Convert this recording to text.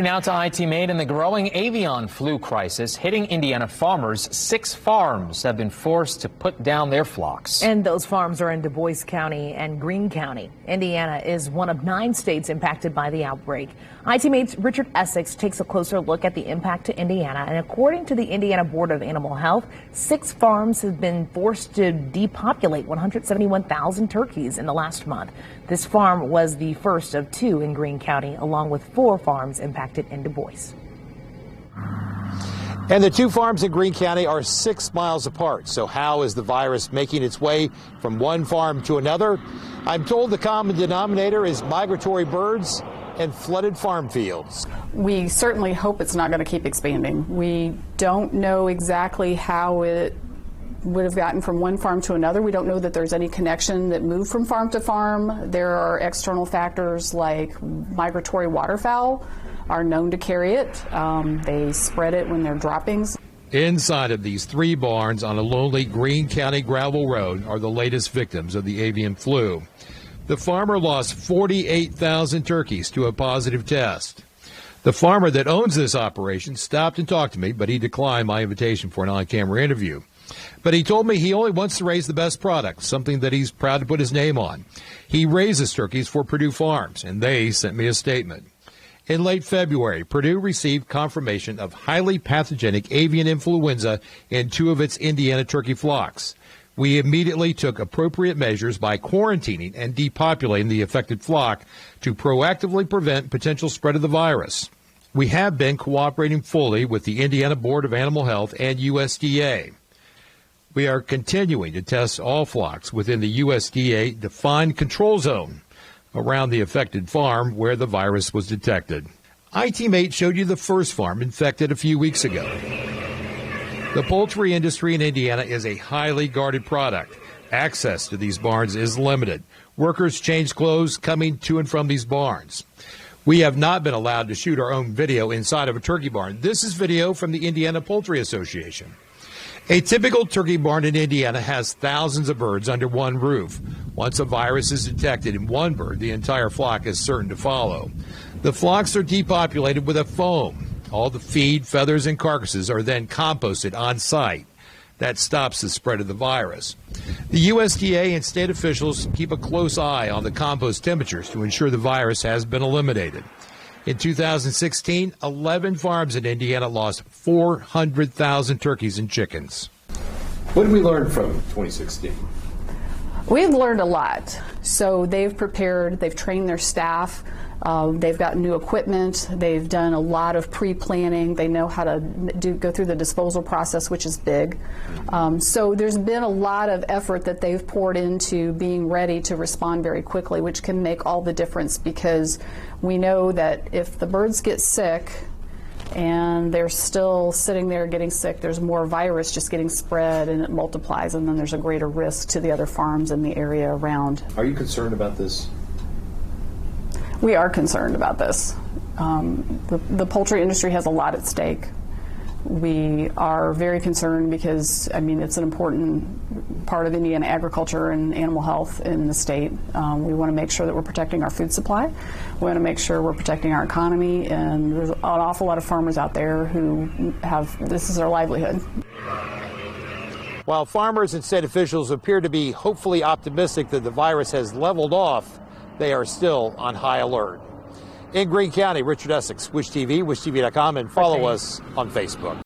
Now to IT Made and the growing avian flu crisis hitting Indiana farmers. 6 farms have been forced to put down their flocks. And those farms are in Du Bois County and Greene County. Indiana is one of 9 states impacted by the outbreak. IT Mate's Richard Essex takes a closer look at the impact to Indiana. And according to the Indiana Board of Animal Health, 6 farms have been forced to depopulate 171,000 turkeys in the last month. This farm was the first of 2 in Greene County, along with 4 farms impacted in Du Bois. And the 2 farms in Greene County are 6 miles apart. So how is the virus making its way from one farm to another? I'm told the common denominator is migratory birds and flooded farm fields. We certainly hope it's not going to keep expanding. We don't know exactly how it would have gotten from one farm to another. We don't know that there's any connection that moved from farm to farm. There are external factors like migratory waterfowl are known to carry it. They spread it when they're droppings. Inside of these 3 barns on a lonely Greene County gravel road are the latest victims of the avian flu. The farmer lost 48,000 turkeys to a positive test. The farmer that owns this operation stopped and talked to me, but he declined my invitation for an on-camera interview. But he told me he only wants to raise the best product, something that he's proud to put his name on. He raises turkeys for Purdue Farms, and they sent me a statement. In late February, Purdue received confirmation of highly pathogenic avian influenza in 2 of its Indiana turkey flocks. We immediately took appropriate measures by quarantining and depopulating the affected flock to proactively prevent potential spread of the virus. We have been cooperating fully with the Indiana Board of Animal Health and USDA. We are continuing to test all flocks within the USDA-defined control zone around the affected farm where the virus was detected. IT Mate showed you the first farm infected a few weeks ago. The poultry industry in Indiana is a highly guarded product. Access to these barns is limited. Workers change clothes coming to and from these barns. We have not been allowed to shoot our own video inside of a turkey barn. This is video from the Indiana Poultry Association. A typical turkey barn in Indiana has thousands of birds under one roof. Once a virus is detected in one bird, the entire flock is certain to follow. The flocks are depopulated with a foam. All the feed, feathers, and carcasses are then composted on site. That stops the spread of the virus. The USDA and state officials keep a close eye on the compost temperatures to ensure the virus has been eliminated. In 2016, 11 farms in Indiana lost 400,000 turkeys and chickens. What did we learn from 2016? We've learned a lot. So they've prepared, they've trained their staff, they've got new equipment, they've done a lot of pre-planning, they know how to go through the disposal process, which is big. So there's been a lot of effort that they've poured into being ready to respond very quickly, which can make all the difference, because we know that if the birds get sick and they're still sitting there getting sick, there's more virus just getting spread and it multiplies, and then there's a greater risk to the other farms in the area around. Are you concerned about this? We are concerned about this. The poultry industry has a lot at stake. We are very concerned because, I mean, it's an important part of Indiana agriculture and animal health in the state. We want to make sure that we're protecting our food supply. We want to make sure we're protecting our economy, and there's an awful lot of farmers out there who have this as their livelihood. While farmers and state officials appear to be hopefully optimistic that the virus has leveled off, they are still on high alert. In Greene County, Richard Essex, Wish TV, wishtv.com, and follow us on Facebook.